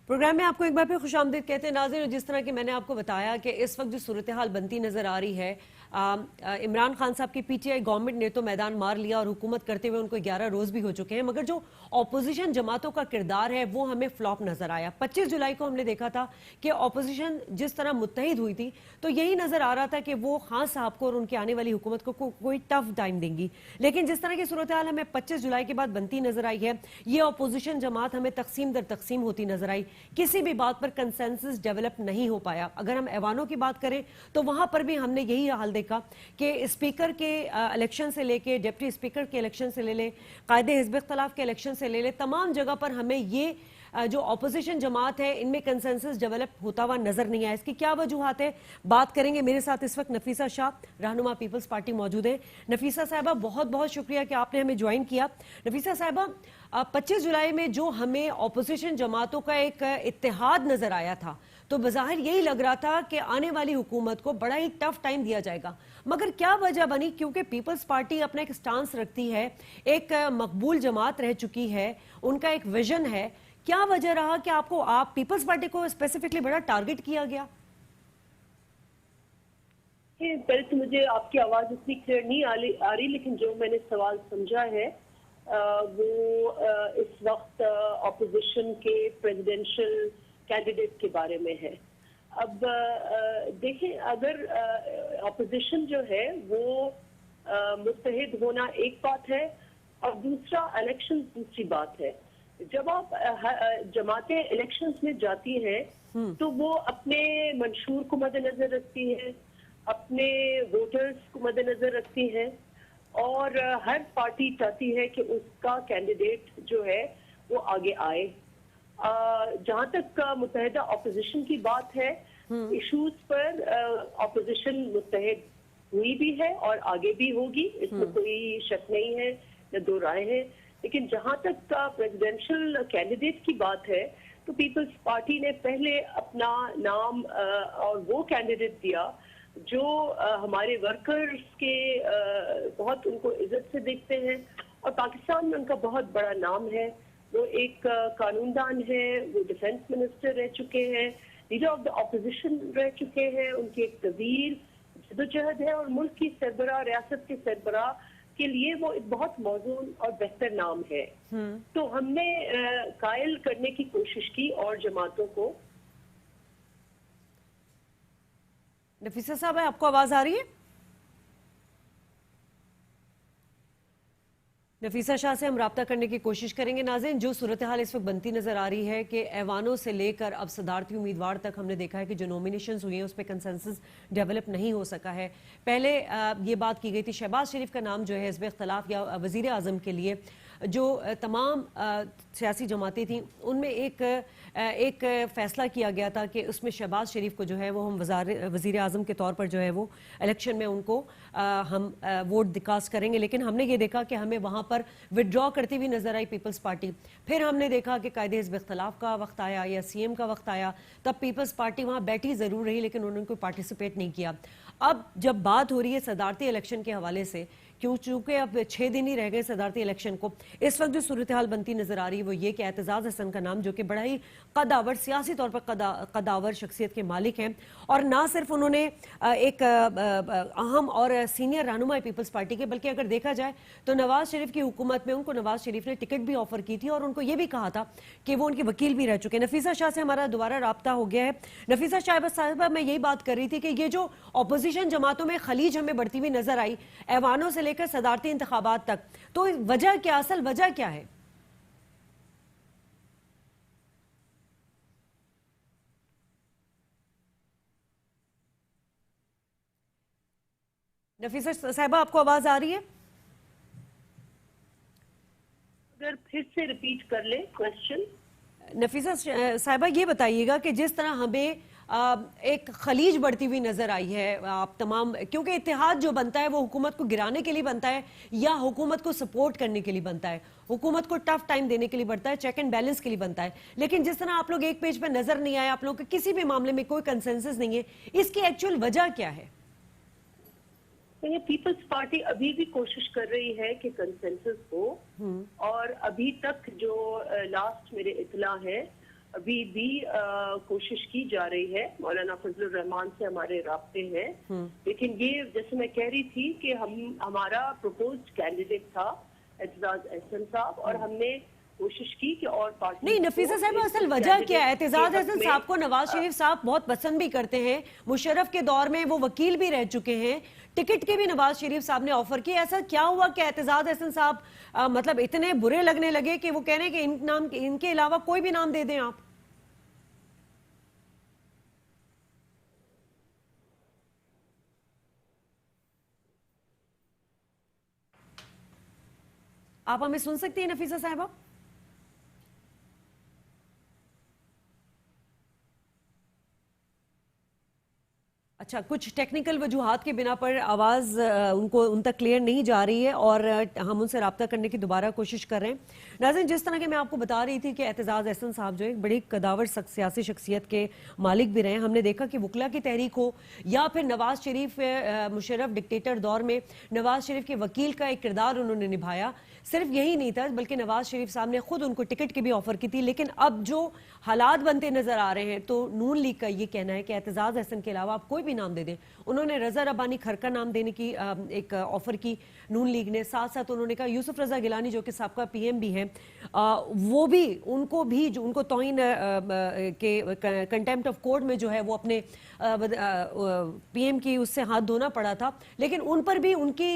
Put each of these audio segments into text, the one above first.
Programme में आपको एक बार फिर खुशामदीद कहते हैं नाज़रीन। जिस तरह की मैंने आपको बताया कि इस वक्त जो सूरत हाल बनती नजर आ रही है, इमरान खान साहब की पीटीआई गवर्नमेंट ने तो मैदान मार लिया और हुकूमत करते हुए उनको 11 रोज भी हो चुके हैं, मगर जो ऑपोजिशन जमातों का किरदार है वो हमें फ्लॉप नजर आया। 25 जुलाई को हमने देखा था कि ऑपोजिशन जिस तरह मुत्तहिद हुई थी तो यही नजर आ रहा था कि वो खान साहब को और उनकी आने वाली हुकूमत को कोई टफ टाइम देंगी। लेकिन जिस तरह की सूरत हाल हमें 25 जुलाई के बाद बनती नजर आई है, ये ऑपोजिशन जमात हमें तकसीम दर तकसीम होती नजर आई। किसी भी बात पर कंसेंसस डेवलप नहीं हो पाया। अगर हम ऐवानों की बात करें तो वहां पर भी हमने यही हाल देखा कि स्पीकर के इलेक्शन से लेके डिप्टी स्पीकर के इलेक्शन से ले ले, कायदे हिज़्ब इख्तिलाफ के इलेक्शन से ले ले, तमाम जगह पर हमें ये जो ऑपोजिशन जमात है इनमें कंसेंसस डेवलप होता हुआ नजर नहीं आया। इसकी क्या वजूहात है, बात करेंगे। मेरे साथ इस वक्त नफीसा शाह, रहनुमा पीपल्स पार्टी मौजूद है। नफीसा साहिबा, बहुत बहुत शुक्रिया कि आपने हमें ज्वाइन किया। नफीसा साहिबा, 25 जुलाई में जो हमें ऑपोजिशन जमातों का एक इत्तेहाद नजर आया था तो बज़ाहिर यही लग रहा था कि आने वाली हुकूमत को बड़ा ही टफ टाइम दिया जाएगा, मगर क्या वजह बनी? क्योंकि पीपल्स पार्टी अपना एक स्टांस रखती है, एक मकबूल जमात रह चुकी है, उनका एक विजन है। क्या वजह रहा कि आप पीपल्स पार्टी को स्पेसिफिकली बड़ा टारगेट किया गया? पहले तो मुझे आपकी आवाज इतनी क्लियर नहीं आ रही, लेकिन जो मैंने सवाल समझा है वो इस वक्त ऑपोजिशन के प्रेसिडेंशियल कैंडिडेट के बारे में है। अब देखें, अगर ऑपोजिशन जो है वो मुत्तहिद होना एक बात है और दूसरा इलेक्शन दूसरी बात है। जब आप जमातें इलेक्शंस में जाती हैं तो वो अपने मंशूर को मद्देनजर रखती हैं, अपने वोटर्स को मद्देनजर रखती हैं और हर पार्टी चाहती है कि उसका कैंडिडेट जो है वो आगे आए। जहां तक मुत्तहिदा ऑपोजिशन की बात है, इश्यूज पर ऑपोजिशन मुत्तहिद हुई भी है और आगे भी होगी, इसमें कोई शक नहीं है, न दो राय है। लेकिन जहां तक प्रेसिडेंशियल कैंडिडेट की बात है तो पीपल्स पार्टी ने पहले अपना नाम और वो कैंडिडेट दिया जो हमारे वर्कर्स के बहुत उनको इज्जत से देखते हैं और पाकिस्तान में उनका बहुत बड़ा नाम है। वो एक कानूनदान है, वो डिफेंस मिनिस्टर रह चुके हैं, लीडर ऑफ द ऑपोजिशन रह चुके हैं, उनकी एक तवील जदोजहद है और मुल्क की सरबराह, रियासत के सरबराह के लिए वो एक बहुत मौजूद और बेहतर नाम है। तो हमने कायल करने की कोशिश की और जमातों को। नफीसा साहब, आपको आवाज आ रही है? नफीसा शाह से हम रब्ता करने की कोशिश करेंगे। नाज़रीन, जो सूरत हाल इस वक्त बनती नजर आ रही है कि ऐवानों से लेकर अब सदारती उम्मीदवार तक हमने देखा है कि जो नॉमिनेशंस हुई हैं उस पर कंसेंसस डेवलप नहीं हो सका है। पहले ये बात की गई थी शहबाज शरीफ का नाम जो है हिज़्ब इख्तिलाफ या वज़ीर आज़म के लिए, जो तमाम सियासी जमातें थीं उनमें एक फ़ैसला किया गया था कि उसमें शहबाज शरीफ को जो है वो हम वज़ीर आज़म के तौर पर जो है वो इलेक्शन में उनको हम वोट दिकास्ट करेंगे। लेकिन हमने ये देखा कि हमें वहाँ पर विड्रॉ करती हुई नजर आई पीपल्स पार्टी। फिर हमने देखा कि कायदे हिज़्ब इख्तिलाफ का वक्त आया या सीएम का वक्त आया, तब पीपल्स पार्टी वहाँ बैठी ज़रूर रही लेकिन उन्होंने कोई पार्टिसिपेट नहीं किया। अब जब बात हो रही है सदारती इलेक्शन के हवाले से, चूंकि अब 6 दिन ही रह गए सदारती इलेक्शन को, इस वक्त जो सूरत हाल बनती नजर आ रही है वो ये कि एतजाज हसन का नाम, जो कि बड़ा ही कदावर, सियासी तौर पर कदावर शख्सियत के मालिक हैं और ना सिर्फ उन्होंने एक अहम और सीनियर रहनुमा पीपल्स पार्टी के, बल्कि अगर देखा जाए तो नवाज शरीफ की हुकूमत में उनको नवाज शरीफ ने टिकट भी ऑफर की थी और उनको ये भी कहा था कि वो उनके वकील भी रह चुके हैं। नफीसा शाह से हमारा दोबारा रब्ता हो गया है। नफीसा शाह साहिबा, मैं यही बात कर रही थी कि ये जो ऑपोजिशन जमातों में खलीज हमें बढ़ती हुई नजर आई ऐवानों से लेकर सदारती इंतखाबात तक, तो वजह क्या, असल वजह क्या है? नफीसा साहिबा, आपको आवाज आ रही है? अगर फिर से रिपीट कर ले क्वेश्चन। नफीसा साहिबा, ये बताइएगा कि जिस तरह हमें एक खलीज बढ़ती हुई नजर आई है, आप तमाम, क्योंकि इत्तेहाद जो बनता है वो हुकूमत को गिराने के लिए बनता है या हुकूमत को सपोर्ट करने के लिए बनता है, हुकूमत को टफ टाइम देने के लिए बनता है, चेक एंड बैलेंस के लिए बनता है। लेकिन जिस तरह आप लोग एक पेज पर नजर नहीं आए, आप लोग के किसी भी मामले में कोई कंसेंसस नहीं है, इसकी एक्चुअल वजह क्या है? पीपल्स पार्टी अभी भी कोशिश कर रही है कि कंसेंसस हो और अभी तक जो लास्ट मेरे इतला है अभी भी कोशिश की जा रही है। मौलाना फजलुर रहमान से हमारे राब्ते हैं, लेकिन ये जैसे मैं कह रही थी कि हमारा प्रपोज्ड कैंडिडेट था एतजाज अहसन साहब, और हमने कोशिश की कि और पार्टी नहीं, नफीसा साहब, असल वजह क्या है? एतजाज अहसन साहब को नवाज शरीफ साहब बहुत पसंद भी करते हैं, मुशर्रफ के दौर में वो वकील भी रह चुके हैं, टिकट के भी नवाज शरीफ साहब ने ऑफर किया। ऐसा क्या हुआ कि एतजाज अहसन साहब मतलब इतने बुरे लगने लगे कि वो कह रहे हैं कि इनके अलावा कोई भी नाम दे दें आप? आप हमें सुन सकती हैं नफीसा साहबा? अच्छा, कुछ टेक्निकल वजूहात के बिना पर आवाज़ उनको उन तक क्लियर नहीं जा रही है और हम उनसे रब्ता करने की दोबारा कोशिश कर रहे हैं। नाज़रीन, जिस तरह के मैं आपको बता रही थी कि एतजाज़ अहसन साहब जो एक बड़ी कदावर सियासी शख्सियत के मालिक भी रहे हैं। हमने देखा कि वकला की तहरीक हो या फिर नवाज शरीफ मुशर्रफ डिक्टेटर दौर में नवाज शरीफ के वकील का एक किरदार उन्होंने निभाया। सिर्फ यही नहीं था, बल्कि नवाज शरीफ साहब ने खुद उनको टिकट की भी ऑफर की थी। लेकिन अब जो हालात बनते नजर आ रहे हैं, तो नून लीग का ये कहना है कि एतजाज अहसन के अलावा आप कोई भी नाम दे दें। उन्होंने रजा रब्बानी खर का नाम देने की एक ऑफर की नून लीग ने। साथ साथ उन्होंने कहा यूसुफ रजा गिलानी जो कि साबका पीएम भी हैं, वो भी उनको तौहीन के कंटेम्प्ट ऑफ कोर्ट में जो है वो अपने पीएम की उससे हाथ धोना पड़ा था, लेकिन उन पर भी उनकी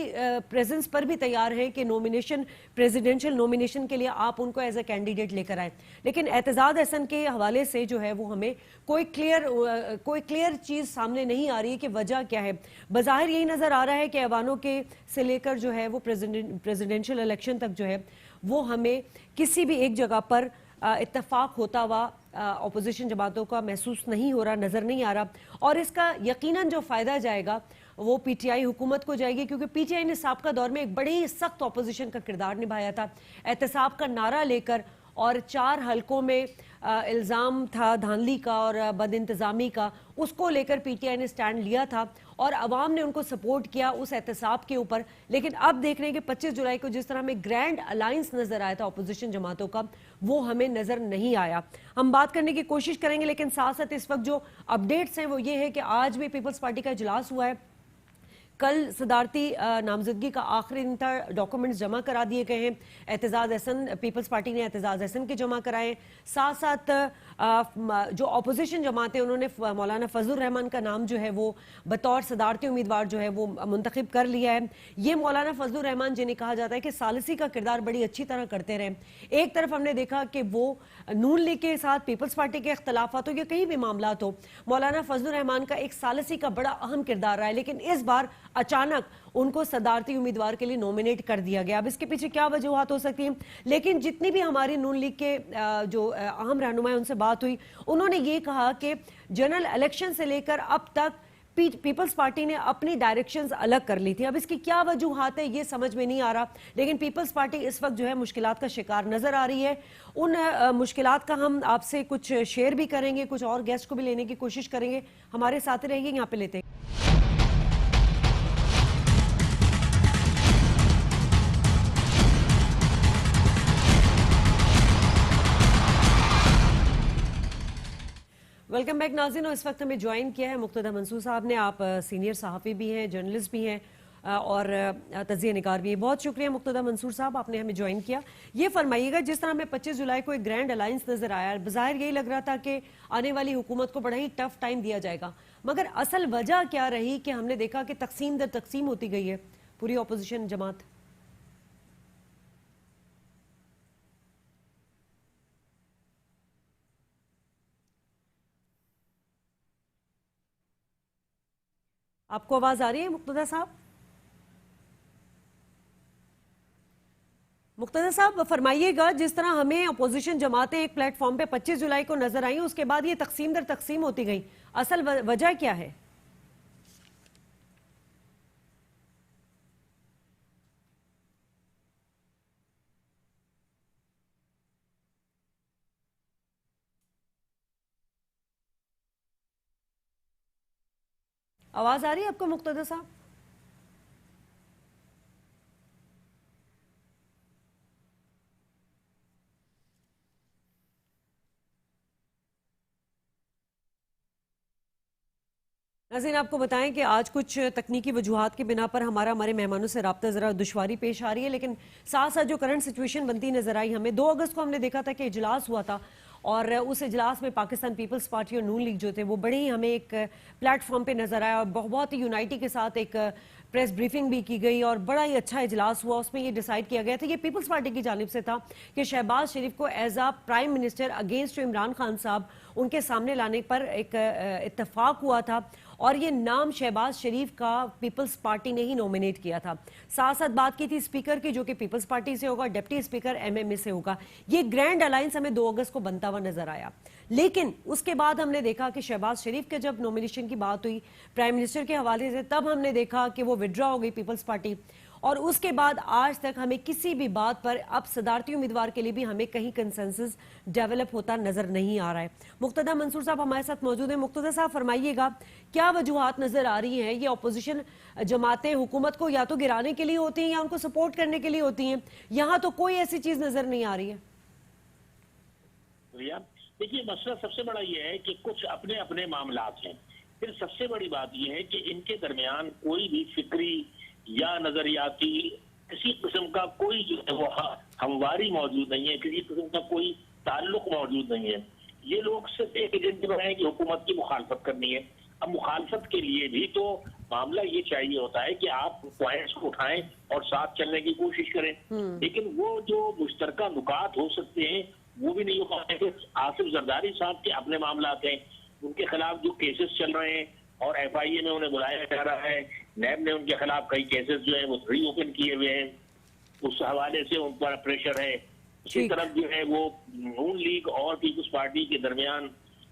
प्रेजेंस पर भी तैयार है कि नॉमिनेशन, प्रेसिडेंशियल नॉमिनेशन के लिए आप उनको एज ए कैंडिडेट लेकर आए। लेकिन एतजाज अहसन के हवाले से जो है वो हमें कोई क्लियर चीज सामने नहीं आ रही है कि वजह क्या है। बज़ाहिर यही नजर आ रहा है कि ऐवानों के से लेकर जो है वो प्रेसिडेंशियल इलेक्शन तक जो है वो हमें किसी भी एक जगह पर इत्तेफाक होता हुआ अपोजिशन जमातों का महसूस नहीं हो रहा, नजर नहीं आ रहा। और इसका यकीनन जो फायदा जाएगा वो पीटीआई हुकूमत को जाएगी, क्योंकि पीटीआई ने साबका दौर में एक बड़ी सख्त अपोजिशन का किरदार निभाया था, एहतसाब का नारा लेकर, और 4 हलकों में इल्ज़ाम था धांधली का और बद इंतज़ामी का, उसको लेकर पीटीआई ने स्टैंड लिया था और अवाम ने उनको सपोर्ट किया उस एहतसाब के ऊपर। लेकिन अब देख रहे हैं कि 25 जुलाई को जिस तरह हमें ग्रैंड अलायंस नजर आया था अपोजिशन जमातों का, वो हमें नजर नहीं आया। हम बात करने की कोशिश करेंगे, लेकिन साथ साथ इस वक्त जो अपडेट्स हैं वो ये है कि आज भी पीपल्स पार्टी का इजलास हुआ है। कल सदारती नामजदगी का आखिरी दिन था, डॉक्यूमेंट्स जमा करा दिए गए हैं। एतजाज अहसन, पीपल्स पार्टी ने एतजाज अहसन के जमा कराए। साथ साथ जो अपोजिशन जमात है उन्होंने मौलाना फजलुर रहमान का नाम जो है वो बतौर सदारती उम्मीदवार जो है वो मुंतखब कर लिया है। ये मौलाना फजलुर रहमान जिन्हें कहा जाता है कि सालिसी का किरदार बड़ी अच्छी तरह करते रहे। एक तरफ हमने देखा कि वो नून लीग के साथ पीपल्स पार्टी के इख्तलाफात हो या कहीं भी मामला हो, मौलाना फजलुर रहमान का एक सालिसी का बड़ा अहम किरदार रहा है। लेकिन इस बार अचानक उनको सदारती उम्मीदवार के लिए नॉमिनेट कर दिया गया। अब इसके पीछे क्या वजूहत हो सकती हैं, लेकिन जितनी भी हमारी नून लीग के जो अहम रहनुमा उनसे बात हुई, उन्होंने ये कहा कि जनरल इलेक्शन से लेकर अब तक पीपल्स पार्टी ने अपनी डायरेक्शंस अलग कर ली थी। अब इसकी क्या वजूहत है ये समझ में नहीं आ रहा, लेकिन पीपल्स पार्टी इस वक्त जो है मुश्किलात का शिकार नजर आ रही है। उन मुश्किलात का हम आपसे कुछ शेयर भी करेंगे, कुछ और गेस्ट को भी लेने की कोशिश करेंगे। हमारे साथ रहिए, यहाँ पे लेते हैं। वेलकम बैक नाज़रीन। इस वक्त हमें ज्वाइन किया है मुक्तदा मंसूर साहब ने। आप सीनियर सहाफ़ी भी हैं, जर्नलिस्ट भी हैं और तज़िया निगार भी हैं। बहुत शुक्रिया मुक्तदा मंसूर साहब, आपने हमें ज्वाइन किया। ये फरमाइएगा, जिस तरह हमें 25 जुलाई को एक ग्रैंड अलायंस नजर आया, बज़ाहिर यही लग रहा था कि आने वाली हुकूमत को बड़ा ही टफ टाइम दिया जाएगा, मगर असल वजह क्या रही कि हमने देखा कि तकसीम दर तकसीम होती गई है पूरी अपोजिशन जमात। आपको आवाज आ रही है मुक्तदा साहब? मुक्तदा साहब फरमाइएगा, जिस तरह हमें अपोजिशन जमातें एक प्लेटफॉर्म पे 25 जुलाई को नजर आई, उसके बाद ये तकसीम दर तकसीम होती गई, असल वजह क्या है? आवाज आ रही है आपको मुक्तदा साहब? नाज़रीन, आपको बताएं कि आज कुछ तकनीकी वजूहात की बिना पर हमारे मेहमानों से रब्ता ज़रा दुश्वारी पेश आ रही है, लेकिन साथ साथ जो करंट सिचुएशन बनती नजर आई हमें, 2 अगस्त को हमने देखा था कि इजलास हुआ था और उस इजलास में पाकिस्तान पीपल्स पार्टी और नून लीग जो थे वो बड़े ही हमें एक प्लेटफॉर्म पे नजर आया और बहुत ही यूनाइटी के साथ एक प्रेस ब्रीफिंग भी की गई और बड़ा ही अच्छा इजलास हुआ। उसमें ये डिसाइड किया गया था, ये पीपल्स पार्टी की जानिब से था कि शहबाज शरीफ को as a prime minister against Imran Khan साहब उनके सामने लाने पर एक इत्तेफाक हुआ था और ये नाम शहबाज शरीफ का पीपल्स पार्टी ने ही नॉमिनेट किया था। साथ साथ बात की थी स्पीकर की, जो कि पीपल्स पार्टी से होगा, डिप्टी स्पीकर एमएमए से होगा। ये ग्रैंड अलायंस हमें 2 अगस्त को बनता हुआ नजर आया, लेकिन उसके बाद हमने देखा कि शहबाज शरीफ के जब नॉमिनेशन की बात हुई प्राइम मिनिस्टर के हवाले से, तब हमने देखा कि वो विड्रॉ हो गई पीपल्स पार्टी और उसके बाद आज तक हमें किसी भी बात पर अब सदारती उम्मीदवार के लिए भी हमें कहीं कंसेंसस डेवलप होता नजर नहीं आ रहा है। मुक्तदा मंसूर साहब हमारे साथ मौजूद हैं। मुक्तदा साहब, फरमाइएगा, क्या वजूहात नजर आ रही हैं? ये अपोजिशन जमातें हुकूमत को या तो गिराने के लिए होती हैं या उनको सपोर्ट करने के लिए होती हैं, यहाँ तो कोई ऐसी चीज नजर नहीं आ रही है। देखिए, मसला सबसे बड़ा ये है कि कुछ अपने अपने मामलात हैं। फिर सबसे बड़ी बात यह है कि इनके दरमियान कोई भी फिक्री या नजरियाती किसी किस्म का कोई जो है वो हमवारी मौजूद नहीं है, किसी किस्म का कोई ताल्लुक मौजूद नहीं है। ये लोग सिर्फ एक एजेंडे पर हैं कि हुकूमत की मुखालफत करनी है। अब मुखालफत के लिए भी तो मामला ये चाहिए होता है कि आप पॉइंट्स को उठाएं और साथ चलने की कोशिश करें, लेकिन वो जो मुश्तरका नुकात हो सकते हैं वो भी नहीं हो पाए। आसिफ जरदारी साहब के अपने मामलात हैं, उनके खिलाफ जो केसेस चल रहे हैं और FIA में उन्हें बुलाया जा रहा है, नैब ने उनके खिलाफ कई केसेस जो है वो रीओपन किए हुए हैं, उस हवाले से उन पर प्रेशर है। उसी तरफ जो है वो नून लीग और पीपल्स पार्टी के दरमियान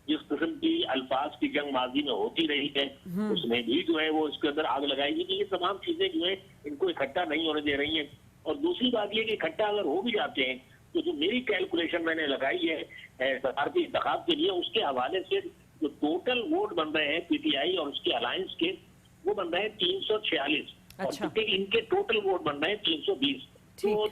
जिस किस्म की अल्फाज की जंग माजी में होती रही है, उसमें भी जो है वो इसके अंदर आग लगाएगी कि ये तमाम चीजें जो है इनको इकट्ठा नहीं होने दे रही हैं। और दूसरी बात ये कि इकट्ठा अगर हो भी जाते हैं तो जो मेरी कैलकुलेशन मैंने लगाई है सदारती इंतखाब के लिए, उसके हवाले से जो टोटल वोट बन रहे हैं PTI और उसके अलायंस के, वो बन रहे हैं 346। अच्छा। और इनके टोटल वोट बन रहे हैं 320। तो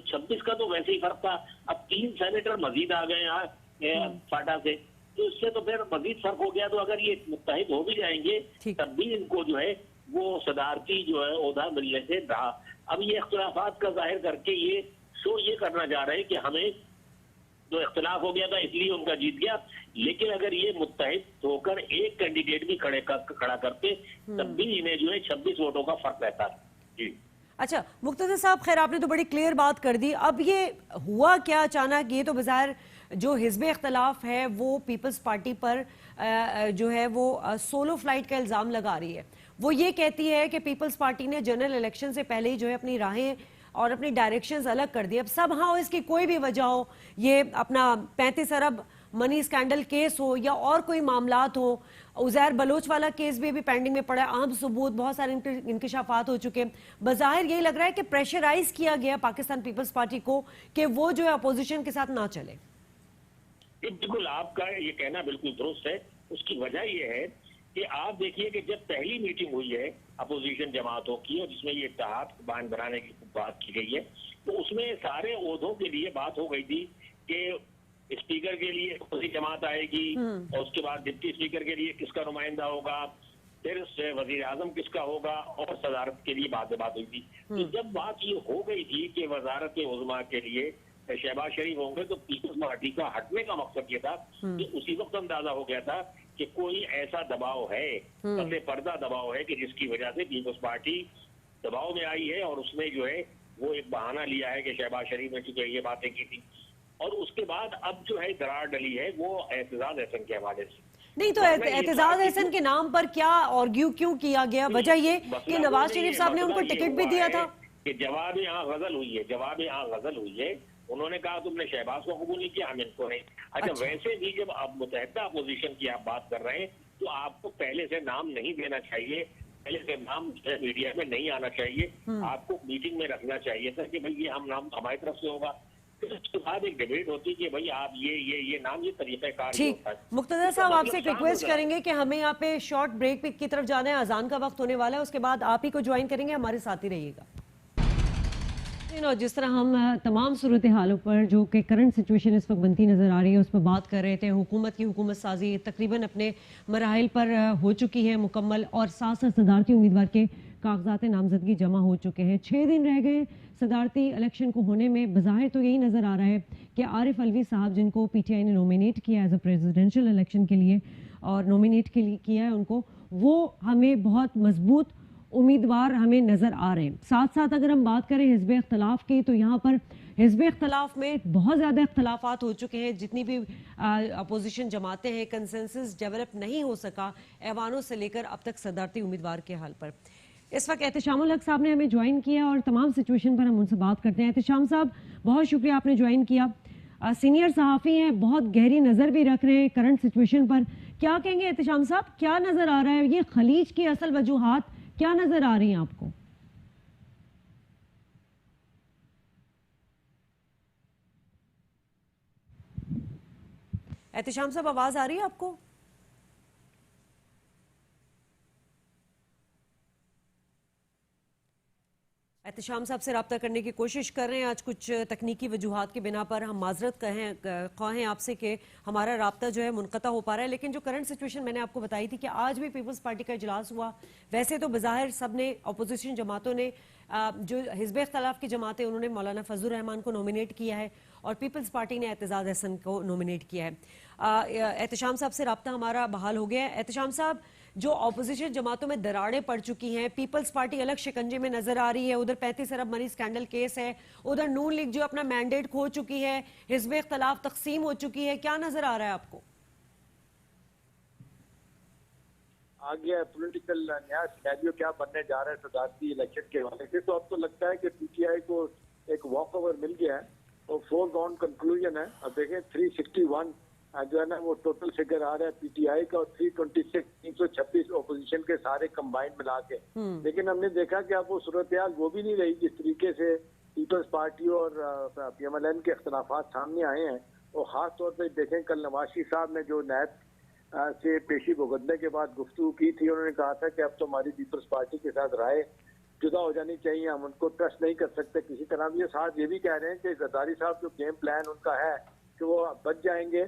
26 का तो वैसे ही फर्क था। अब 3 सेनेटर मजीद आ गए यहाँ फाटा से, तो इससे तो फिर मजीद फर्क हो गया। तो अगर ये मुत्तहिद हो भी जाएंगे तब भी इनको जो है वो सदारती जो है ओहदा मिलने से रहा। अब ये इख्तिलाफात का जाहिर करके ये शो ये करना जा रहे हैं कि हमें जो इख्तिलाफ हो गया था इसलिए उनका जीत गया, लेकिन अगर ये मुत्तहिद होकर एक कैंडिडेट भी खड़ा करते तब भी इन्हें जो है 26 वोटों का फर्क रहता जी। अच्छा मुक्तदा साहब, खैर आपने तो बड़ी क्लियर बात कर दी। अब ये हुआ क्या अचानक? ये तो बाज़ाहिर जो हिज़्ब इख्तिलाफ है वो पीपल्स पार्टी पर जो है वो सोलो फ्लाइट का इल्ज़ाम लगा रही है। वो ये कहती है कि पीपल्स पार्टी ने जनरल इलेक्शन से पहले ही जो है अपनी राहें और अपनी डायरेक्शंस अलग कर दी। अब सब हाँ इसकी कोई भी वजह हो, ये अपना 35 अरब मनी स्कैंडल केस हो या और कोई मामलात हो, उज़ैर बलोच वाला केस भी अभी पेंडिंग में पड़ा है, अहम सबूत, बहुत सारे इंकशाफात हो चुके हैं। बज़ाहिर यही लग रहा है कि प्रेशराइज किया गया पाकिस्तान पीपल्स पार्टी को कि वो जो है अपोजिशन के साथ ना चले। बिल्कुल, आपका ये कहना बिल्कुल दुरुस्त है। उसकी वजह यह है कि आप देखिए कि जब पहली मीटिंग हुई है अपोजिशन जमातों की और जिसमें ये इत्तेहाद बनाने की बात की गई है, तो उसमें सारे ओहदों के लिए बात हो गई थी कि स्पीकर के लिए कौन सी जमात आएगी और उसके बाद डिप्टी स्पीकर के लिए किसका नुमाइंदा होगा, फिर वजीर आजम किसका होगा और सदारत के लिए बात हुई थी। तो जब बात ये हो गई थी कि वजारत उज़्मा के लिए शहबाज शरीफ होंगे, तो पीपल्स पार्टी का हटने का मकसद ये था कि उसी वक्त अंदाजा हो गया था कि कोई ऐसा दबाव है, पल्ले पर्दा दबाव है कि जिसकी वजह से पीपल्स पार्टी दबाव में आई है और उसने जो है वो एक बहाना लिया है कि शहबाज शरीफ ने चूंकि ये बातें की थी। और उसके बाद अब जो है दरार डली है वो एतजाज हसन के हवाले से। नहीं तो एतजाज हसन के नाम पर क्या आर्ग्यू क्यों किया गया? वजह ये कि नवाज शरीफ साहब ने उनको टिकट भी दिया था कि जवाब यहाँ गजल हुई है। उन्होंने कहा तुमने शहबाज को कबूल नहीं किया, हम इनको नहीं। अच्छा, वैसे भी जब आप मुतहदा अपोजिशन की आप बात कर रहे हैं तो आपको पहले से नाम नहीं देना चाहिए, पहले से नाम मीडिया में नहीं आना चाहिए। आपको मीटिंग में रखना चाहिए था कि भाई ये हम नाम हमारी तरफ से होगा, फिर उसके बाद एक डिबेट होती है कि भाई आप ये नाम ये तरीक़ाकार ठीक। मुक्तदा साहब, आपसे एक रिक्वेस्ट करेंगे कि हमें यहाँ पे शॉर्ट ब्रेक की तरफ जाना है, अजान का वक्त होने वाला है, उसके बाद आप ही को ज्वाइन करेंगे, हमारे साथ ही रहिएगा। और जिस तरह हम तमाम सूरत हालों पर जो कि करंट सिचुएशन इस वक्त बनती नज़र आ रही है उस पर बात कर रहे थे। हुकूमत की हुकूमत साजी तकरीबन अपने मराहिल पर हो चुकी है मुकम्मल, और साथ साथ सदारती उम्मीदवार के कागजात नामजदगी जमा हो चुके हैं। 6 दिन रह गए सदारती इलेक्शन को होने में। बज़ाहिर तो यही नज़र आ रहा है कि आरिफ अलवी साहब, जिनको PTI ने नॉमिनेट किया एज अ प्रेसिडेंशियल इलेक्शन के लिए और नॉमिनेट किया है उनको, वो हमें बहुत मजबूत उम्मीदवार हमें नज़र आ रहे हैं। साथ साथ अगर हम बात करें हिज़्ब इख्तलाफ की, तो यहाँ पर हिज़्ब इख्तलाफ में बहुत ज़्यादा इख्तलाफात हो चुके हैं। जितनी भी अपोजिशन जमाते हैं, कंसेंसस डेवलप नहीं हो सका ऐवानों से लेकर अब तक सदारती उम्मीदवार के हाल पर। इस वक्त एहतशामुल हक साहब ने हमें ज्वाइन किया और तमाम सिचुएशन पर हम उनसे बात करते हैं। एहतशाम साहब, बहुत शुक्रिया आपने ज्वाइन किया। सीनियर सहाफ़ी हैं, बहुत गहरी नज़र भी रख रहे हैं करंट सिचुएशन पर। क्या कहेंगे एहतशाम साहब, क्या नज़र आ रहा है? ये खलीज की असल वजूहात क्या नजर आ रही हैं आपको? एहतशाम साहब, आवाज आ रही है आपको? एहतशाम साहब से रब्ता करने की कोशिश कर रहे हैं। आज कुछ तकनीकी वजूहात की बिना पर हम माजरत कहें आपसे कि हमारा रब्ता जो है मुनक़ता हो पा रहा है। लेकिन जो करंट सिचुएशन मैंने आपको बताई थी कि आज भी पीपल्स पार्टी का इजलास हुआ। वैसे तो बज़ाहिर सब ने, अपोजिशन जमातों ने, जो हिज़्ब इख्तलाफ की जमातें, उन्होंने मौलाना फजल रहमान को नॉमिनेट किया है और पीपल्स पार्टी ने एतजाज़ अहसन को नॉमिनेट किया है। एहतशाम साहब से रब्ता हमारा बहाल हो गया है। एहतशाम साहब, जो ऑपोजिशन जमातों में दरारें पड़ चुकी हैं, पीपल्स पार्टी अलग शिकंजे में नजर आ रही है। उधर 35 अरब मनी स्कैंडल केस है, उधर नून लीग जो अपना मैंडेट खो चुकी है, हिज़्ब इख्तलाफ तकसीम हो चुकी है। क्या नजर आ रहा है आपको? आगे पॉलिटिकल नया सिनेरियो क्या बनने जा रहा है सदारती इलेक्शन के हवाले से, तो अब तो लगता है कि PTI को एक वॉक ओवर मिल गया है और फोरग्राउंड कंक्लूजन है। अब देखें 361 जो है ना वो टोटल फिगर आ रहा है PTI का, और 326 ओपोजिशन के सारे कंबाइंड मिला के। लेकिन हमने देखा कि अब वो सूरत हाल वो भी नहीं रही जिस तरीके से पीपल्स पार्टी और PMLN के अख्तलाफात सामने आए हैं। और खास तौर पर देखें कल नवाज शरीफ साहब ने जो नैब से पेशी भुगतने के बाद गुफ्तगू की थी, उन्होंने कहा था कि अब तो हमारी पीपल्स पार्टी के साथ राय जुदा हो जानी चाहिए, हम उनको ट्रस्ट नहीं कर सकते किसी तरह भी। साथ ये भी कह रहे हैं कि जरदारी साहब जो गेम प्लान उनका है कि वो बच जाएंगे,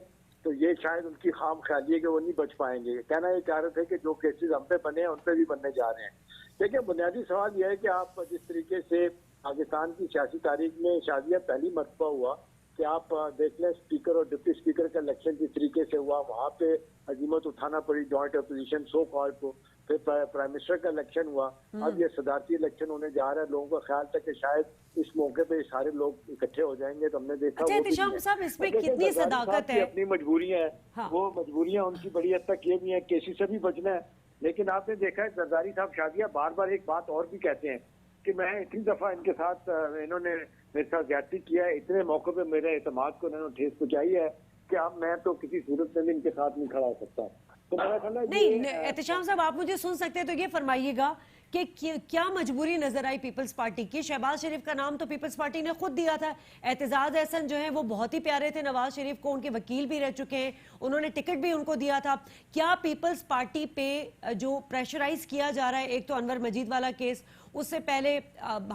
तो ये शायद उनकी खाम ख्याली है कि वो नहीं बच पाएंगे। कहना ये चाह रहे थे कि जो केसेस हम पे बने हैं उन पे भी बनने जा रहे हैं। देखिए, बुनियादी सवाल यह है कि आप जिस तरीके से पाकिस्तान की सियासी तारीख में शादियाँ पहली मरतबा हुआ कि आप देख लें स्पीकर और डिप्टी स्पीकर का इलेक्शन जिस तरीके से हुआ, वहाँ पे अजीमत उठाना पड़ी जॉइंट अपोजिशन सो कॉल्ड को। फिर प्राइम मिनिस्टर का इलेक्शन हुआ, अब ये सदारती इलेक्शन होने जा रहा है। लोगों का ख्याल था कि शायद इस मौके पे सारे लोग इकट्ठे हो जाएंगे, तो हमने देखा अच्छा, एहतशाम साहब, इसमें कितनी सदाकत है? अपनी मजबूरियां हैं, हाँ। वो मजबूरियां उनकी बड़ी हद तक ये भी है, केसी से भी बचना है। लेकिन आपने देखा है जरदारी साहब शादियां बार बार एक बात और भी कहते हैं कि मैं इतनी दफा इनके साथ इन्होंने मेरे साथ ज्यादती किया है, इतने मौके पे मेरे एतमाद को इन्होंने ठेस पहुंचाई है कि अब मैं तो किसी सूरत में भी इनके साथ नहीं खड़ा हो सकता। तो मेरा ख्याल है नहीं, एहतशाम साहब, आप मुझे सुन सकते हैं तो ये फरमाइएगा कि क्या मजबूरी नजर आई पीपल्स पार्टी की? शहबाज शरीफ का नाम तो पीपल्स पार्टी ने खुद दिया था। एतजाज अहसन जो है वो बहुत ही प्यारे थे नवाज शरीफ को, उनके वकील भी रह चुके हैं, उन्होंने टिकट भी उनको दिया था। क्या पीपल्स पार्टी पे जो प्रेशराइज किया जा रहा है, एक तो अनवर मजीद वाला केस, उससे पहले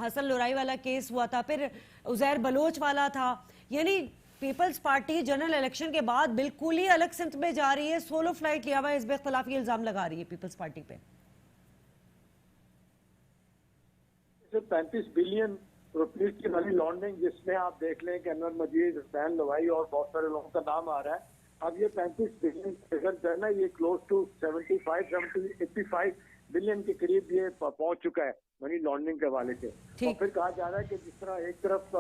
हसन लुराई वाला केस हुआ था, फिर उजैर बलोच वाला था, यानी पीपल्स पार्टी जनरल इलेक्शन के बाद बिल्कुल ही अलग सिमत में जा रही है, सोलो फ्लाइट लिया हुआ है, हिज़्ब इख्तिलाफ के इल्जाम लगा रही है पीपल्स पार्टी पे। 35 बिलियन रुपये की मनी लॉन्ड्रिंग, जिसमें आप देख लें कि अनवर मजीद, हुसैन लवाई और बहुत सारे लोगों का नाम आ रहा है। अब ये 35 बिलियन फिगर जो है ना, ये क्लोज टू 85 बिलियन के करीब ये पहुंच चुका है मनी लॉन्ड्रिंग के हवाले से। और फिर कहा जा रहा है कि जिस तरह एक तरफ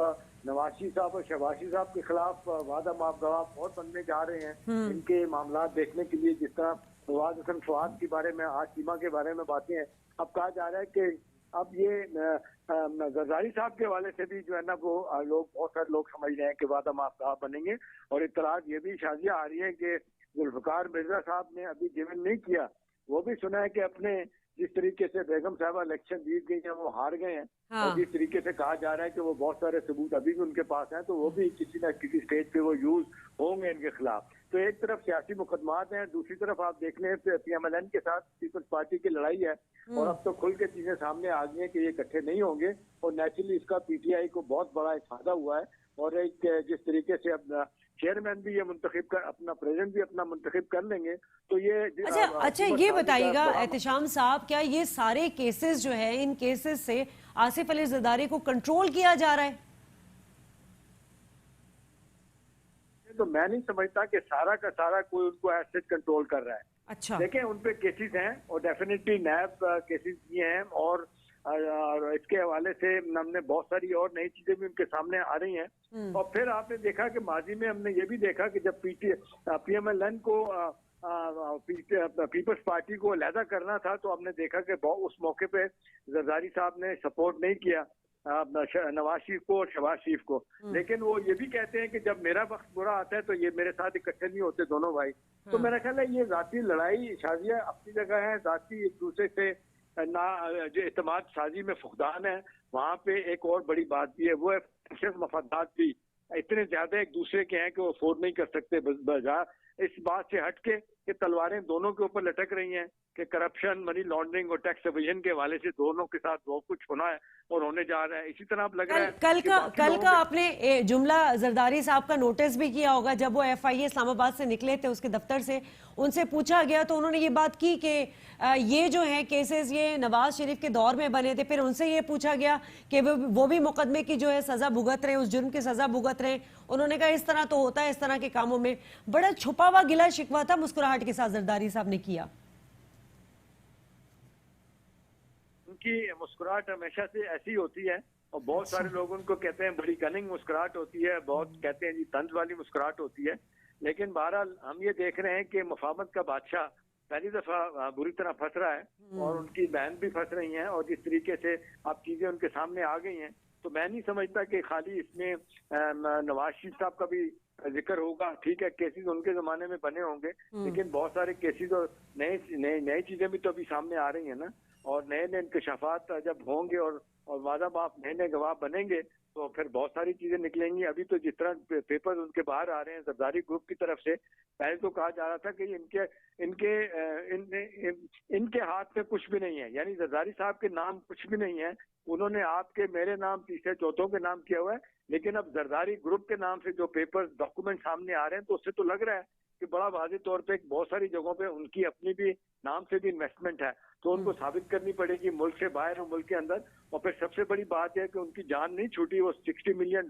नवाज साहब और शहबाज साहब के खिलाफ वादा माफ गवाह बहुत बनने जा रहे हैं इनके मामला देखने के लिए, जिस तरह फवाद हसन फवाद के बारे में, आज सीमा के बारे में बातें हैं। अब कहा जा रहा है कि अब ये जरदारी साहब के हवाले से भी जो है ना वो लोग, बहुत सारे लोग समझ रहे हैं कि वादा माफ गवाह बनेंगे। और इत्तलात ये भी शादियां आ रही है कि जुल्फकार मिर्जा साहब ने अभी जिम्न नहीं किया, वो भी सुना है कि अपने जिस तरीके से बेगम साहबा इलेक्शन जीत गई है वो हार गए हैं। हाँ। और जिस तरीके से कहा जा रहा है कि वो बहुत सारे सबूत अभी भी उनके पास हैं, तो वो भी किसी न किसी स्टेज पे वो यूज होंगे इनके खिलाफ। तो एक तरफ सियासी मुकदमात हैं, दूसरी तरफ आप देख लें PMLN के साथ पीपल्स पार्टी की लड़ाई है, और अब तो खुल के चीजें सामने आ गई हैं कि ये इकट्ठे नहीं होंगे, और नेचुरली इसका PTI को बहुत बड़ा एक फायदा हुआ है। और एक जिस तरीके से अब चेयरमैन भी ये मुंतखब कर, अपना प्रेसिडेंट भी अपना मुंतखब कर लेंगे, तो ये अच्छा ये बताइएगा एहतिशाम साहब, क्या ये सारे केसेस जो है, इन केसेस से आसिफ अली जरदारी को कंट्रोल किया जा रहा है? तो मैं नहीं समझता कि सारा का सारा कोई उनको एसेट कंट्रोल कर रहा है। अच्छा, देखें उन पे केसेस हैं, और डेफिनेटली नैब केसेस ये हैं, और इसके हवाले से हमने बहुत सारी और नई चीजें भी उनके सामने आ रही हैं। और फिर आपने देखा कि माजी में हमने ये भी देखा कि जब PMLN को पीपल्स पार्टी को अलहदा करना था, तो हमने देखा कि उस मौके पे जरदारी साहब ने सपोर्ट नहीं किया नवाज शरीफ को और शहबाज शरीफ को। लेकिन वो ये भी कहते हैं कि जब मेरा वक्त बुरा आता है तो ये मेरे साथ इकट्ठे नहीं होते दोनों भाई। तो मेरा ख्याल है ये जाती लड़ाई शाजिया अपनी जगह है, जाती एक दूसरे से ना जो एतमाद साजी में फुकदान है, वहाँ पे एक और बड़ी बात भी है, वो है मफादात भी इतने ज्यादा एक दूसरे के हैं कि वो अफोर्ड नहीं कर सकते। बजाय इस बात से हटके कि तलवारें दोनों के ऊपर लटक रही हैं कि करप्शन, मनी लॉन्ड्रिंग और टैक्स एविजन के हवाले से दोनों के साथ बहुत कुछ होना है और होने जा रहा है। इसी तरह अब लग रहा है कल का आपने जुमला जरदारी साहब का नोटिस भी किया होगा, जब वो FIA इस्लामाबाद से निकले थे उसके दफ्तर से, उनसे पूछा गया तो उन्होंने ये बात की कि ये जो है केसेस ये नवाज शरीफ के दौर में बने थे। फिर उनसे ये पूछा गया कि वो भी मुकदमे की जो है सजा भुगत रहे, उस जुर्म की सजा भुगत रहे। उन्होंने कहा इस तरह तो होता है, इस तरह के कामों में बड़ा छुपा हुआ गिला शिकवा था, मुस्कुराहट के साथ जरदारी साहब ने किया। उनकी मुस्कुराहट हमेशा से ऐसी होती है, और बहुत सारे लोग उनको कहते हैं बड़ी कनिंग मुस्कुराहट होती है, बहुत कहते हैं जी तंज वाली मुस्कुराहट होती है। लेकिन बहरहाल हम ये देख रहे हैं कि मफामत का बादशाह पहली दफा बुरी तरह फंस रहा है, और उनकी बहन भी फंस रही हैं, और जिस तरीके से अब चीजें उनके सामने आ गई हैं, तो मैं नहीं समझता कि खाली इसमें नवाज शरीफ साहब का भी जिक्र होगा। ठीक है, केसेस उनके जमाने में बने होंगे, लेकिन बहुत सारे केसेस और नई चीजें भी तो अभी सामने आ रही है ना, और नए नए इंकशाफात जब होंगे और वादाबाप नए नए गवाह बनेंगे, तो फिर बहुत सारी चीजें निकलेंगी। अभी तो जिस तरह पेपर उनके बाहर आ रहे हैं जरदारी ग्रुप की तरफ से, पहले तो कहा जा रहा था कि इनके हाथ में कुछ भी नहीं है, यानी जरदारी साहब के नाम कुछ भी नहीं है। उन्होंने आपके मेरे नाम तीसरे चौथों के नाम किया हुआ है, लेकिन अब जरदारी ग्रुप के नाम से जो पेपर डॉक्यूमेंट सामने आ रहे हैं, तो उससे तो लग रहा है कि बड़ा वाज़ेह तौर पे बहुत सारी जगहों पे उनकी अपनी भी नाम से भी इन्वेस्टमेंट है। तो उनको साबित करनी पड़ेगी मुल्क से बाहर और मुल्क के अंदर। और फिर सबसे बड़ी बात है कि उनकी जान नहीं छूटी, वो $60 मिलियन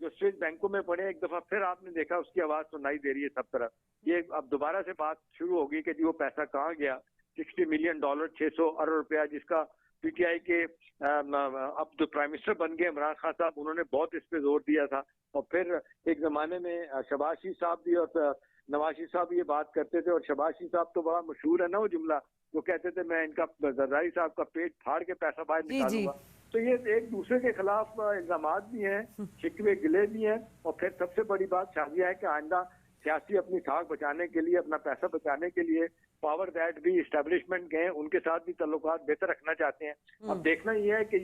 जो स्विस बैंकों में पड़े, एक दफा फिर आपने देखा उसकी आवाज सुनाई दे रही है सब तरफ। ये अब दोबारा से बात शुरू होगी कि जी वो पैसा कहाँ गया, $60 मिलियन, 600 अरब रुपया, जिसका PTI के अब जो प्राइम मिनिस्टर बन गए इमरान खान साहब, उन्होंने बहुत इस पे जोर दिया था। और फिर एक जमाने में शहबाज शरीफ साहब भी और नवाज शरीफ साहब ये बात करते थे, और शहबाज शरीफ साहब तो बड़ा मशहूर है ना वो जुमला, वो कहते थे मैं इनका जरदारी साहब का पेट फाड़ के पैसा बाहर निकालूंगा। तो ये एक दूसरे के खिलाफ इल्जामात भी हैं, शिकवे गिले भी हैं। और फिर सबसे बड़ी बात शादिया है कि आइंदा सियासी अपनी साख बचाने के लिए, अपना पैसा बचाने के लिए पावर दैट भी इस्टेब्लिशमेंट गए, उनके साथ भी ताल्लुकात बेहतर रखना चाहते हैं। अब देखना ये है कि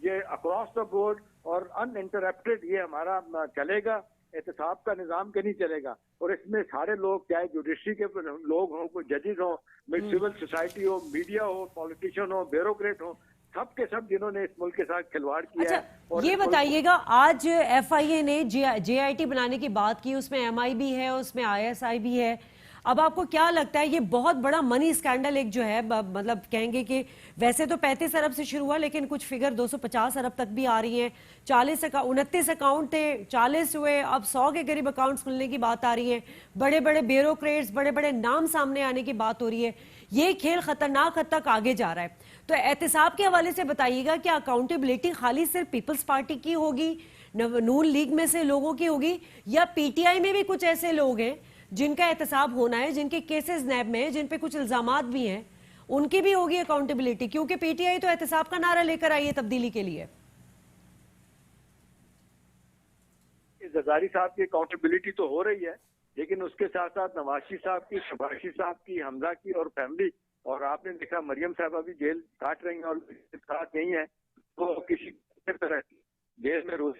ये अक्रॉस द बोर्ड और अनइंटरप्टेड ये हमारा चलेगा, एहतसाब का निजाम के नहीं चलेगा। और इसमें सारे लोग, चाहे जुडिशरी के लोग हों, कोई जजेस हों, सिविल सोसाइटी हो, मीडिया हो, पॉलिटिशियन हो, ब्यूरोक्रेट हो, सब के सब जिन्होंने इस मुल्क के साथ खिलवाड़ किया है। और ये बताइएगा, आज FIA ने JIT बनाने की बात की, उसमें MI भी है, उसमें ISI भी है। अब आपको क्या लगता है, ये बहुत बड़ा मनी स्कैंडल एक जो है, मतलब कहेंगे कि वैसे तो 35 अरब से शुरू हुआ, लेकिन कुछ फिगर 250 अरब तक भी आ रही हैं। 29 अकाउंट थे, 40 हुए, अब 100 के करीब अकाउंट्स खुलने की बात आ रही है। बड़े बड़े ब्यूरोक्रेट्स, बड़े बड़े नाम सामने आने की बात हो रही है। ये खेल खतरनाक हद तक आगे जा रहा है। तो एहतिसाब के हवाले से बताइएगा, क्या अकाउंटेबिलिटी खाली सिर्फ पीपल्स पार्टी की होगी, नून लीग में से लोगों की होगी, या PTI में भी कुछ ऐसे लोग हैं जिनका एहतसाब होना है, जिनके केसेस नैब में हैं, जिन पे कुछ इल्जामात भी हैं, उनकी भी होगी अकाउंटेबिलिटी? क्योंकि PTI तो एहतसाब का नारा लेकर आई है तब्दीली के लिए। जरदारी साहब की अकाउंटेबिलिटी तो हो रही है, लेकिन उसके साथ साथ नवाज शरीफ साहब की, शहबाज शरीफ साहब की, हमजा की और फैमिली, और आपने देखा मरियम साहबा भी जेल काट रही हैं और साथ नहीं है, तो किसी तरह जेल में रोज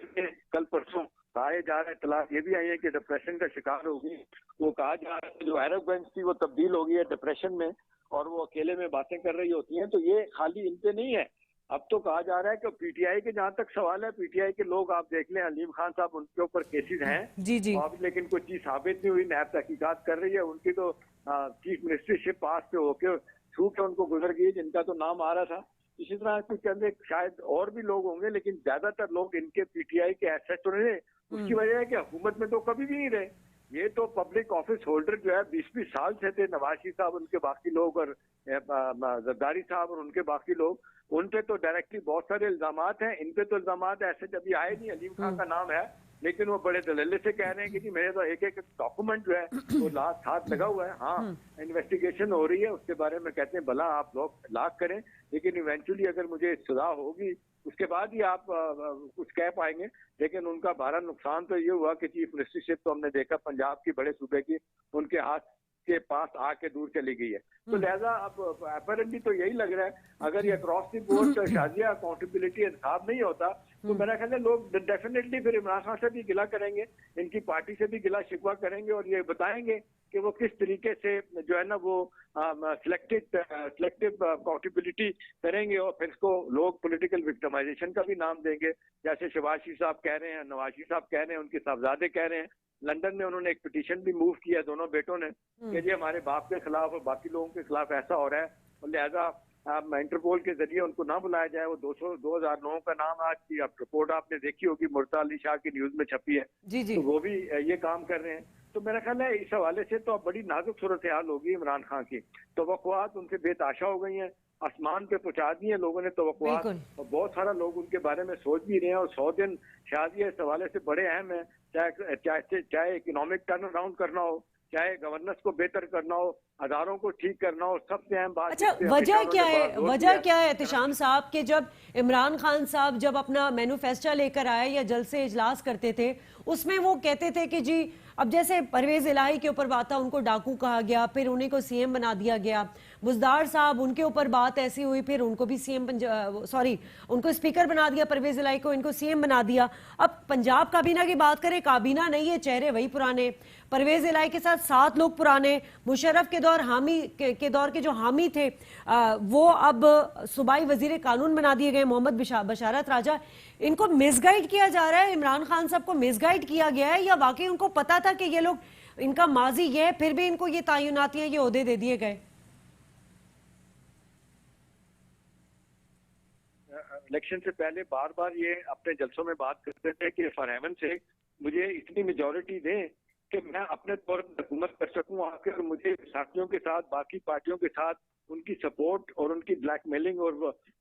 कल परसों कहा जा रहा है, इतला ये भी आई है कि डिप्रेशन का शिकार होगी। वो कहा जा रहा है जो अरब बेंच थी वो तब्दील हो गई है डिप्रेशन में और वो अकेले में बातें कर रही होती हैं। तो ये खाली इन पे नहीं है, अब तो कहा जा रहा है कि पीटीआई के जहां तक सवाल है, पीटीआई के लोग आप देख लें, अलीम खान साहब उनके ऊपर केसेस हैं जी जी। अब, लेकिन कोई चीज साबित नहीं हुई, नैब तहकीकात कर रही है। उनकी तो चीफ मिनिस्टरशिप पास पे होके छू के उनको गुजर गई, जिनका तो नाम आ रहा था। इसी तरह के अंदर शायद और भी लोग होंगे, लेकिन ज्यादातर लोग इनके पीटीआई के एसेट तो नहीं रहे। उसकी वजह है कि हुकूमत में तो कभी भी नहीं रहे। ये तो पब्लिक ऑफिस होल्डर जो है 20-20 साल से थे, नवाज शरीफ साहब उनके बाकी लोग और जरदारी साहब और उनके बाकी लोग, उन पे तो डायरेक्टली बहुत सारे इल्जामात हैं। इन पे तो इल्जामात ऐसे कभी आए नहीं, अलीम खान का नाम है, लेकिन वो बड़े दलील से कह रहे हैं कि जी मेरे तो एक एक डॉक्यूमेंट जो है वो लास्ट हाथ लगा हुआ है। हाँ, इन्वेस्टिगेशन हो रही है, उसके बारे में कहते हैं भला आप लोग लाख करें, लेकिन इवेंचुअली अगर मुझे सजा होगी उसके बाद ही आप कुछ कह पाएंगे। लेकिन उनका बड़ा नुकसान तो ये हुआ कि चीफ मिनिस्टरशिप तो हमने देखा पंजाब की बड़े सूबे की उनके हाथ के पास आके दूर चली गई है। तो लिहाजा अब अपरेंटली तो यही लग रहा है, अगर ये across the board Shazia accountability इंसाफ नहीं होता तो मेरा ख्याल है लोग डेफिनेटली फिर इमरान खान से भी गिला करेंगे, इनकी पार्टी से भी गिला शिकवा करेंगे और ये बताएंगे कि वो किस तरीके से जो है ना वो सिलेक्टिव अकाउंटेबिलिटी करेंगे और फिर इसको लोग पॉलिटिकल विक्टिमाइजेशन का भी नाम देंगे। जैसे शहबाज शरीफ साहब कह रहे हैं, नवाज शरीफ साहब कह रहे हैं, उनके साहबजादे कह रहे हैं। लंदन में उन्होंने एक पिटीशन भी मूव किया दोनों बेटों ने कि जी हमारे बाप के खिलाफ और बाकी लोगों के खिलाफ ऐसा हो रहा है और लिहाजा इंटरपोल के जरिए उनको ना बुलाया जाए। वो 2000 लोगों का नाम आज की अब रिपोर्ट आपने देखी होगी, मुर्तजा अली शाह की न्यूज में छपी है। जी जी। तो वो भी ये काम कर रहे हैं। तो मेरा ख्याल है इस हवाले से तो अब बड़ी नाजुक सूरत हाल होगी इमरान खान की। तवक्कुआत उनसे बेताशा हो गई हैं, आसमान पे पहुंचा दिए लोगों ने तवक्कुआत, और बहुत सारा लोग उनके बारे में सोच भी रहे हैं। और 100 दिन शायद ये इस हवाले से बड़े अहम है, चाहे इकोनॉमिक टर्न अराउंड करना हो, चाहे गवर्नेंस को बेहतर करना हो, अदारों को ठीक करना हो, सबसे अहम बात। अच्छा, वजह क्या है, वजह क्या है एहतिशाम साहब के जब इमरान खान साहब जब अपना मैनिफेस्टो लेकर आए या जलसे इजलास करते थे उसमें वो कहते थे कि जी अब जैसे परवेज इलाही के ऊपर बात था, उनको डाकू कहा गया, फिर उन्हीं को सीएम बना दिया गया। बुजदार साहब उनके ऊपर बात ऐसी हुई, फिर उनको भी उनको स्पीकर बना दिया परवेज इलाही को, इनको सीएम बना दिया। अब पंजाब काबीना की बात करें, काबीना नहीं है, चेहरे वही पुराने। परवेज इलाही के साथ 7 लोग पुराने, मुशर्रफ के दौर के दौर के जो हामी थे वो अब सूबाई वजीर कानून बना दिए गए, मोहम्मद बशारत राजा। इनको मिसगाइड किया जा रहा है, इमरान खान साहब को मिसगाइड किया गया है या वाकई उनको पता था कि ये लोग, इनका माजी ये है, फिर भी इनको ये तायुनातियां, ये ओहदे दे दिए गए? इलेक्शन से पहले बार बार ये अपने जलसों में बात करते थे कि फॉर हेवन से मुझे इतनी मेजोरिटी दें कि मैं अपने तौर पर हुकूमत कर सकूं आकर, मुझे साथियों के साथ, बाकी पार्टियों के साथ उनकी सपोर्ट और उनकी ब्लैकमेलिंग और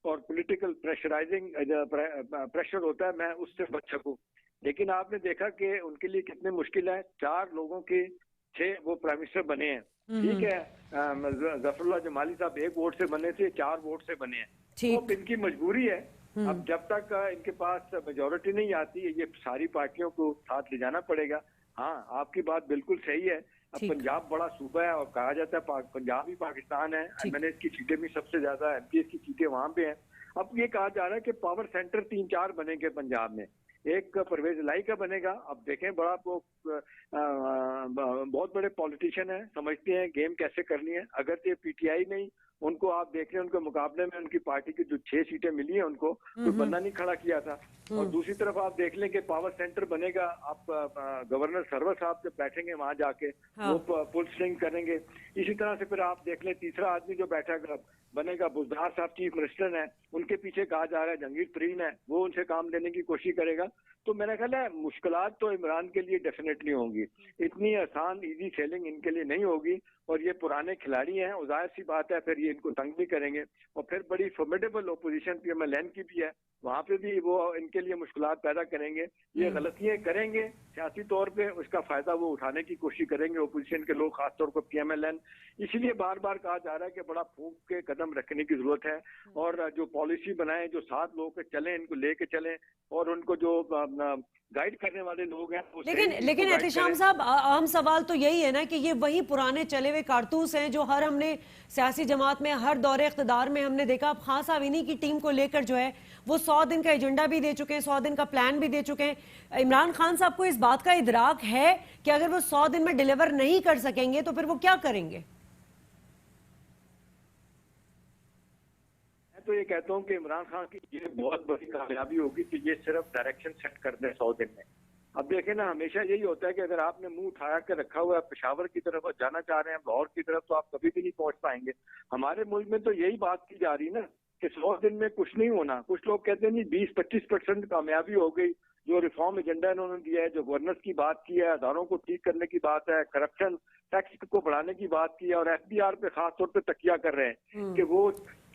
पॉलिटिकल प्रेशर होता है, मैं उससे बच सकूं। लेकिन आपने देखा कि उनके लिए कितने मुश्किल है। 4 लोगों के 6 वो प्राइम मिनिस्टर बने हैं, ठीक है। जफरुल्लाह जमाली साहब 1 वोट से बने थे, 4 वोट से बने हैं। तो इनकी मजबूरी है, अब जब तक इनके पास मेजोरिटी नहीं आती, ये सारी पार्टियों को साथ ले जाना पड़ेगा। हाँ, आपकी बात बिल्कुल सही है। अब पंजाब बड़ा सूबा है और कहा जाता है पंजाब ही पाकिस्तान है। एमएनएस की सीटें भी सबसे ज्यादा, एमपीएस की सीटें वहां पे हैं। अब ये कहा जा रहा है कि पावर सेंटर 3-4 बनेंगे पंजाब में। एक परवेज इलाही का बनेगा। अब देखें, बड़ा वो बहुत बड़े पॉलिटिशियन है, समझते हैं गेम कैसे करनी है। अगर ये पीटीआई नहीं, उनको आप देख रहे हैं उनके मुकाबले में उनकी पार्टी की जो 6 सीटें मिली है उनको कोई बंदा नहीं खड़ा किया था। और दूसरी तरफ आप देख लें कि पावर सेंटर बनेगा। आप गवर्नर सरवर साहब जब बैठेंगे वहां जाके, वो फुल स्विंग करेंगे। इसी तरह से फिर आप देख लें तीसरा आदमी जो बैठेगा बनेगा, बुजदार साहब चीफ मिनिस्टर हैं, उनके पीछे कहा जा रहा है जहांगीर तरीन है, वो उनसे काम लेने की कोशिश करेगा। तो मेरा ख्याल है मुश्किलात तो इमरान के लिए डेफिनेटली होंगी, इतनी आसान इजी सेलिंग इनके लिए नहीं होगी। और ये पुराने खिलाड़ी हैं, और जाहिर सी बात है फिर ये इनको तंग भी करेंगे। और फिर बड़ी फॉर्मिडेबल ओपोजिशन पीएमएलएन की भी है, वहां पे भी वो इनके लिए मुश्किलात पैदा करेंगे। ये गलतियां करेंगे सियासी तौर पे, उसका फायदा वो उठाने की कोशिश करेंगे ओपोजिशन के लोग, खासतौर पर पीएमएलएन। इसलिए बार बार कहा जा रहा है कि बड़ा फूंक के कदम रखने की जरूरत है और जो पॉलिसी बनाए, जो 7 लोग चलें, इनको लेके चलें और उनको जो जो गाइड करने वाले लोग हैं वो लेकिन सही लेकिन guide एहतिशाम करें। साहब, अहम सवाल तो यही है ना कि ये वही पुराने चले हुए कारतूस हैं जो हर हमने सियासी जमात में हर दौरे इख्तिदार में हमने देखा। अब खान साहब इन्हीं की टीम को लेकर जो है वो 100 दिन का एजेंडा भी दे चुके हैं, 100 दिन का प्लान भी दे चुके हैं। इमरान खान साहब को इस बात का इदराक है कि अगर वो 100 दिन में डिलीवर नहीं कर सकेंगे तो फिर वो क्या करेंगे? मैं तो ये कहता हूँ कि इमरान खान की ये बहुत बड़ी कामयाबी होगी कि ये सिर्फ डायरेक्शन सेट कर दे 100 दिन में। अब देखें ना, हमेशा यही होता है कि अगर आपने मुंह उठा के रखा हुआ है पेशावर की तरफ और जाना चाह रहे हैं लाहौर की तरफ, तो आप कभी भी नहीं पहुंच पाएंगे। हमारे मुल्क में तो यही बात की जा रही है ना कि 100 दिन में कुछ नहीं होना। कुछ लोग कहते हैं नहीं 20-25% कामयाबी हो गई। जो रिफॉर्म एजेंडा इन्होंने दिया है, जो गवर्नेंस की बात की है, अदारों को ठीक करने की बात है, करप्शन टैक्स को बढ़ाने की बात की है, और FBR पे खास तौर पे तकिया कर रहे हैं कि वो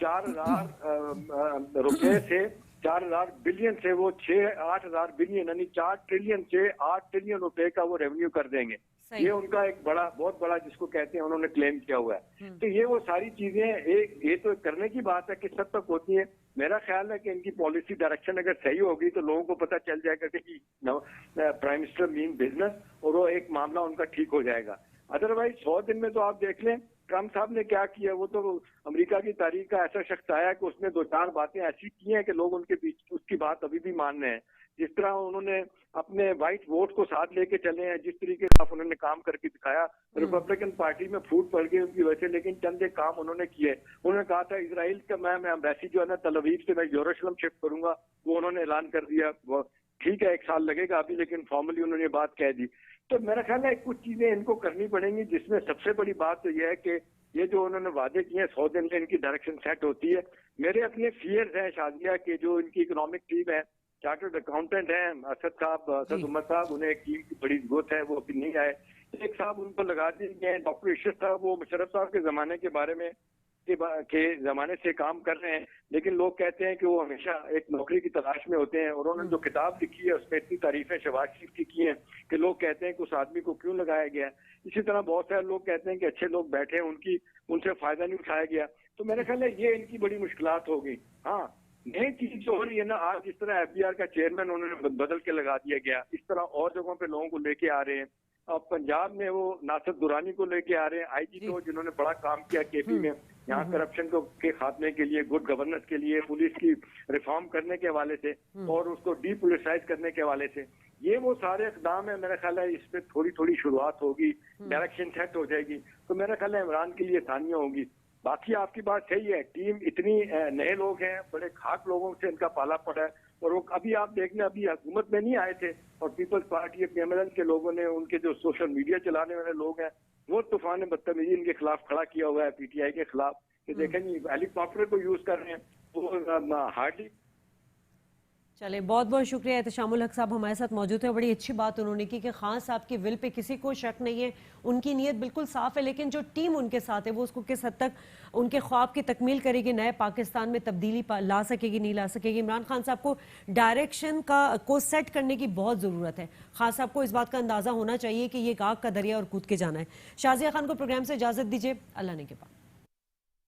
4,000 रुपए से 4,000 बिलियन से वो 8,000 बिलियन यानी 4 ट्रिलियन से 8 ट्रिलियन रुपए का वो रेवेन्यू कर देंगे। सही। ये उनका एक बहुत बड़ा जिसको कहते हैं उन्होंने क्लेम किया हुआ है। तो ये वो सारी चीजें एक ये तो करने की बात है किस हद तक होती है। मेरा ख्याल है कि इनकी पॉलिसी डायरेक्शन अगर सही होगी तो लोगों को पता चल जाएगा कि प्राइम मिनिस्टर मीन बिजनेस, और वो एक मामला उनका ठीक हो जाएगा। अदरवाइज 100 दिन में तो आप देख लें ट्रम्प साहब ने क्या किया। वो तो अमेरिका की तारीख का ऐसा शख्स आया कि उसने 2-4 बातें ऐसी की हैं कि लोग उनके बीच उसकी बात अभी भी मान रहे हैं। जिस तरह उन्होंने अपने व्हाइट वोट को साथ लेके चले हैं, जिस तरीके से उन्होंने काम करके दिखाया, रिपब्लिकन पार्टी में फूट पड़ गई उनकी वजह से, लेकिन चंद एक काम उन्होंने किए। उन्होंने कहा था इसराइल का मैं एम्बेसी जो है ना तल अवीव से मैं यरूशलेम शिफ्ट करूंगा, वो उन्होंने ऐलान कर दिया। वो ठीक है 1 साल लगेगा अभी, लेकिन फॉर्मली उन्होंने ये बात कह दी। तो मेरा ख्याल है कुछ चीजें इनको करनी पड़ेंगी, जिसमें सबसे बड़ी बात तो यह है कि ये जो उन्होंने वादे किए हैं 100 दिन में इनकी डायरेक्शन सेट होती है। मेरे अपने फियर्स हैं शादिया के, जो इनकी इकोनॉमिक टीम है, चार्टर्ड अकाउंटेंट हैं असद उमर साहब, उन्हें एक टीम की बड़ी जरूरत है, वो अभी नहीं आए। एक साहब उनको लगा दिए गए, डॉक्टर इशरत साहब वो मुशर्रफ साहब के जमाने के बारे में के जमाने से काम कर रहे हैं, लेकिन लोग कहते हैं कि वो हमेशा एक नौकरी की तलाश में होते हैं। और उन्होंने जो किताब लिखी है उसमें इतनी तारीफें शहबाज शरीफ की की हैं कि लोग कहते हैं कि उस आदमी को क्यों लगाया गया। इसी तरह बहुत सारे लोग कहते हैं कि अच्छे लोग बैठे हैं उनसे फायदा नहीं उठाया गया। तो मेरा ख्याल है ये इनकी बड़ी मुश्किलात होगी। हाँ, नई चीज जो हो रही है ना, आज जिस तरह FBR का चेयरमैन उन्होंने बदल के लगा दिया गया, इस तरह और जगहों पे लोगों को लेके आ रहे हैं। अब पंजाब में वो नासिर दुरानी को लेके आ रहे हैं, IG को, जिन्होंने बड़ा काम किया KP में, यहाँ करप्शन के खात्मे के लिए, गुड गवर्नेंस के लिए, पुलिस की रिफॉर्म करने के हवाले से और उसको डीपुलिसाइज करने के हवाले से। ये वो सारे इकदाम है। मेरा ख्याल है इस पे थोड़ी थोड़ी शुरुआत होगी, डायरेक्शन सेट हो जाएगी, तो मेरा ख्याल है इमरान के लिए आसानियां होगी। बाकी आपकी बात सही है, टीम इतनी नए लोग हैं, बड़े खाक लोगों से इनका पाला पड़ा है, और वो अभी आप देखने अभी हुकूमत में नहीं आए थे, और पीपल्स पार्टी PMLN के लोगों ने, उनके जो सोशल मीडिया चलाने वाले लोग हैं, वो तूफान बदतमीजी इनके खिलाफ खड़ा किया हुआ है PTI के खिलाफ, कि देखें हेलीकॉप्टर को यूज कर रहे हैं, वो हार्डली। चले, बहुत बहुत शुक्रिया। एहतिशामुल हक साहब हमारे साथ मौजूद है। बड़ी अच्छी बात उन्होंने की कि खान साहब की विल पे किसी को शक नहीं है, उनकी नीयत बिल्कुल साफ है, लेकिन जो टीम उनके साथ है वो उसको किस हद तक उनके ख्वाब की तकमील करेगी, नए पाकिस्तान में तब्दीली ला सकेगी, नहीं ला सकेगी। इमरान खान साहब को डायरेक्शन को सेट करने की बहुत ज़रूरत है। खान साहब को इस बात का अंदाज़ा होना चाहिए कि ये आग का दरिया और कूद के जाना है। शाजिया खान को प्रोग्राम से इजाज़त दीजिए, अल्लाह ने के बाद।